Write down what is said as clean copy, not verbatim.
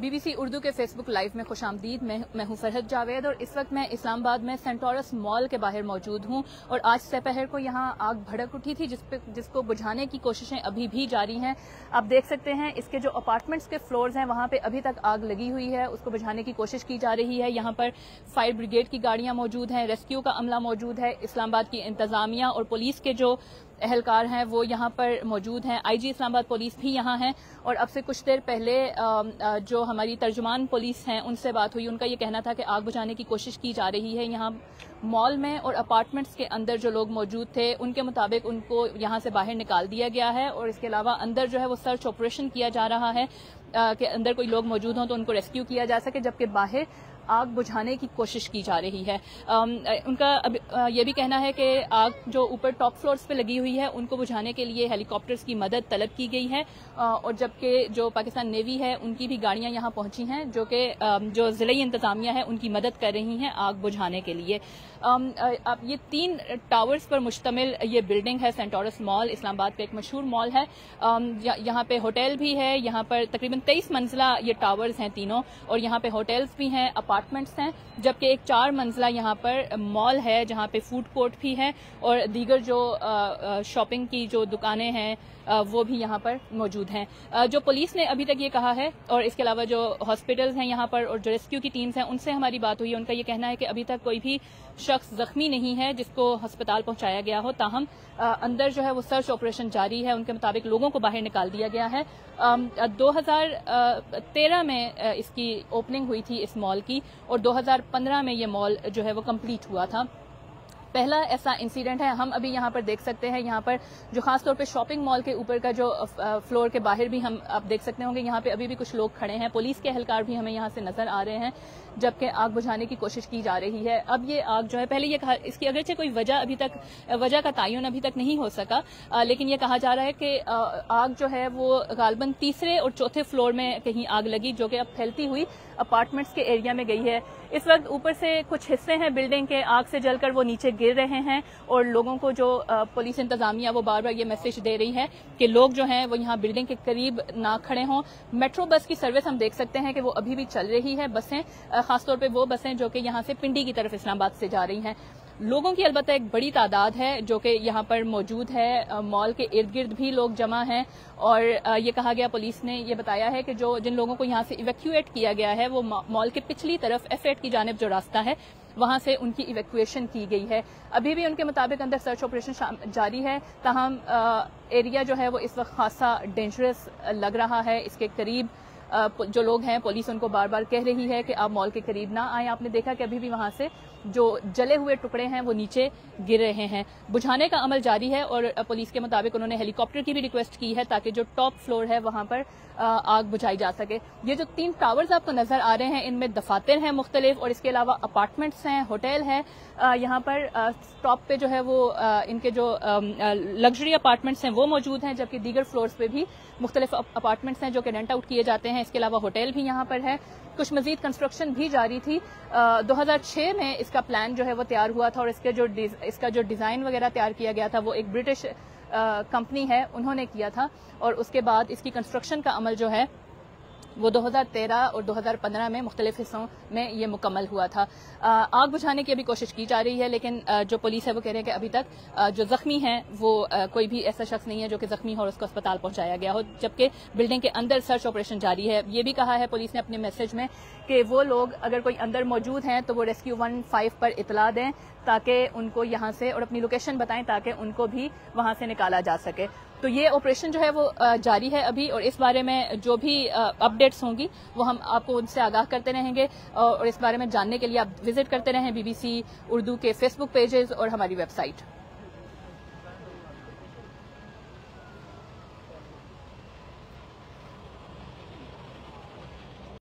BBC Urdu کے face بک live میں خوش آمدید. میں ہوں فرحت جاوید اور اس وقت میں اسلام آباد میں سینٹورس مال کے باہر موجود ہوں اور آج سپہر کو یہاں آگ بھڑک اٹھی تھی جس کو بجھانے کی کوششیں ابھی بھی جاری ہیں. آپ دیکھ سکتے ہیں اس کے جو اپارٹمنٹس کے فلورز ہیں وہاں پہ ابھی تک آگ لگی ہوئی ہے, اس کو بجھانے کی کوشش کی جا رہی ہے. یہاں پر فائر بریگیڈ کی گاڑیاں موجود ہیں, ریسکیو کا عملہ موجود ہے, اسلام آباد کی انتظامیہ اور پولیس کے جو اہلکار ہیں وہ یہاں پر موجود ہیں. IG اسلام آباد پولیس بھی یہاں ہیں اور اب سے کچھ دیر پہلے جو ہماری ترجمان پولیس ہیں ان سے بات ہوئی. ان کا یہ کہنا تھا کہ آگ بجھانے کی کوشش کی جا رہی ہے. یہاں مال میں اور اپارٹمنٹس کے اندر جو لوگ موجود تھے ان کے مطابق ان کو یہاں سے باہر نکال دیا گیا ہے اور اس کے علاوہ اندر جو ہے وہ سرچ آپریشن کیا جا رہا ہے کہ اندر کوئی لوگ موجود ہوں تو ان کو ریسکیو کیا جا سکے, جبکہ باہر آگ بجھانے کی کوشش کی جا رہی ہے. ان کا یہ بھی کہنا ہے کہ آگ جو اوپر ٹاپ فلورز پہ لگی ہوئی ہے ان کو بجھانے کے لیے ہیلی کاپٹرز کی مدد طلب کی گئی ہے اور جبکہ جو پاکستان نیوی ہے ان کی بھی گاڑیاں یہاں پہنچی ہیں جو کہ جو ضلعی انتظامیہ ہے ان کی مدد کر رہی ہیں آگ بجھانے کے لیے. یہ 3 ٹاورز پر مشتمل یہ بلڈنگ ہے سینٹورس مال, اسلام آباد کا ایک مشہور مال ہے. یہاں پہ ہوٹل بھی ہے, یہاں پر تقریباً 23 منزلہ یہ ٹاورز ہیں تینوں اور یہاں پہ ہوٹلز بھی ہیں, اپارٹمنٹس ہیں, جبکہ ایک 4 منزلہ یہاں پر مال ہے جہاں پہ فوڈ کورٹ بھی ہے اور دیگر جو شاپنگ کی جو دکانیں ہیں وہ بھی یہاں پر موجود ہیں. جو پولیس نے ابھی تک یہ کہا ہے اور اس کے علاوہ جو ہاسپٹلز ہیں یہاں پر اور جو ریسکیو کی ٹیمز ہیں ان سے ہماری بات ہوئی ہے, ان کا یہ کہنا ہے کہ ابھی تک کوئی بھی شخص زخمی نہیں ہے جس کو ہسپتال پہنچایا گیا ہو. تاہم اندر جو ہے وہ سرچ آپریشن جاری ہے. ان کے مطابق لوگوں کو باہر نکال دیا گیا ہے. 2013 میں اس کی اوپننگ ہوئی تھی اس مال کی اور 2015 میں یہ مال جو ہے وہ کمپلیٹ ہوا تھا. پہلا ایسا انسیڈنٹ ہے. ہم ابھی یہاں پر دیکھ سکتے ہیں, یہاں پر جو خاص طور پہ شاپنگ مال کے اوپر کا جو فلور کے باہر بھی ہم آپ دیکھ سکتے ہوں گے, یہاں پہ ابھی بھی کچھ لوگ کھڑے ہیں. پولیس کے اہلکار بھی ہمیں یہاں سے نظر آ رہے ہیں جبکہ آگ بجھانے کی کوشش کی جا رہی ہے. اب یہ آگ جو ہے پہلے یہ کہا اس کی اگرچہ کوئی وجہ کا تعین ابھی تک نہیں ہو سکا, لیکن یہ کہا جا رہا ہے کہ آگ جو ہے وہ غالباً 3 اور 4 فلور میں کہیں آگ لگی جو کہ اب پھیلتی ہوئی اپارٹمنٹس کے ایریا میں گئی ہے. اس وقت اوپر سے کچھ حصے ہیں بلڈنگ کے آگ سے جل کر وہ نیچے گر رہے ہیں اور لوگوں کو جو پولیس انتظامیہ وہ بار بار یہ میسج دے رہی ہے کہ لوگ جو ہیں وہ یہاں بلڈنگ کے قریب نہ کھڑے ہوں. میٹرو بس کی سروس ہم دیکھ سکتے ہیں کہ وہ ابھی بھی چل رہی ہے. بسیں خاص طور پہ وہ بسیں جو کہ یہاں سے پنڈی کی طرف اسلام آباد سے جا رہی ہیں. لوگوں کی البتہ ایک بڑی تعداد ہے جو کہ یہاں پر موجود ہے. مال کے ارد گرد بھی لوگ جمع ہیں اور یہ کہا گیا, پولیس نے یہ بتایا ہے کہ جن لوگوں کو یہاں سے ایویکویٹ کیا گیا ہے وہ مال کے پچھلی طرف F8 کی جانب جو راستہ ہے وہاں سے ان کی ایویکویشن کی گئی ہے. ابھی بھی ان کے مطابق اندر سرچ آپریشن جاری ہے. تاہم ایریا جو ہے وہ اس وقت خاصا ڈینجرس لگ رہا ہے. اس کے قریب جو لوگ ہیں پولیس ان کو بار بار کہہ رہی ہے کہ آپ مال کے قریب نہ آئیں. آپ نے دیکھا کہ ابھی بھی وہاں سے جو جلے ہوئے ٹکڑے ہیں وہ نیچے گر رہے ہیں. بجھانے کا عمل جاری ہے اور پولیس کے مطابق انہوں نے ہیلی کاپٹر کی بھی ریکویسٹ کی ہے تاکہ جو ٹاپ فلور ہے وہاں پر آگ بجھائی جا سکے. یہ جو 3 ٹاورز آپ کو نظر آ رہے ہیں ان میں دفاتر ہیں مختلف اور اس کے علاوہ اپارٹمنٹس ہیں, ہوٹل ہے. یہاں پر ٹاپ پہ جو ہے وہ ان کے جو لگژری اپارٹمنٹس ہیں وہ موجود ہیں, جبکہ دیگر فلورز پہ بھی مختلف اپارٹمنٹس ہیں جو کہ رینٹ آؤٹ کیے جاتے ہیں. اس کے علاوہ ہوٹل بھی یہاں پر ہے. کچھ مزید کنسٹرکشن بھی جاری تھی. 2006 میں اس کا پلان جو ہے وہ تیار ہوا تھا اور اس کا جو ڈیزائن وغیرہ تیار کیا گیا تھا وہ ایک برٹش کمپنی ہے انہوں نے کیا تھا اور اس کے بعد اس کی کنسٹرکشن کا عمل جو ہے وہ 2013 اور 2015 میں مختلف حصوں میں یہ مکمل ہوا تھا. آگ بجھانے کی ابھی کوشش کی جا رہی ہے لیکن جو پولیس ہے وہ کہہ رہے ہیں کہ ابھی تک جو زخمی ہیں وہ کوئی بھی ایسا شخص نہیں ہے جو کہ زخمی ہو اور اس کو اسپتال پہنچایا گیا ہو, جبکہ بلڈنگ کے اندر سرچ آپریشن جاری ہے. یہ بھی کہا ہے پولیس نے اپنے میسج میں کہ وہ لوگ اگر کوئی اندر موجود ہیں تو وہ ریسکیو 15 پر اطلاع دیں تاکہ ان کو یہاں سے اور اپنی لوکیشن بتائیں تاکہ ان کو بھی وہاں سے نکالا جا سکے. تو یہ آپریشن جو ہے وہ جاری ہے ابھی اور اس بارے میں جو بھی اپڈیٹس ہوں گی وہ ہم آپ کو ان سے آگاہ کرتے رہیں گے اور اس بارے میں جاننے کے لیے آپ وزٹ کرتے رہیں BBC اردو کے فیس بک پیجز اور ہماری ویب سائٹ.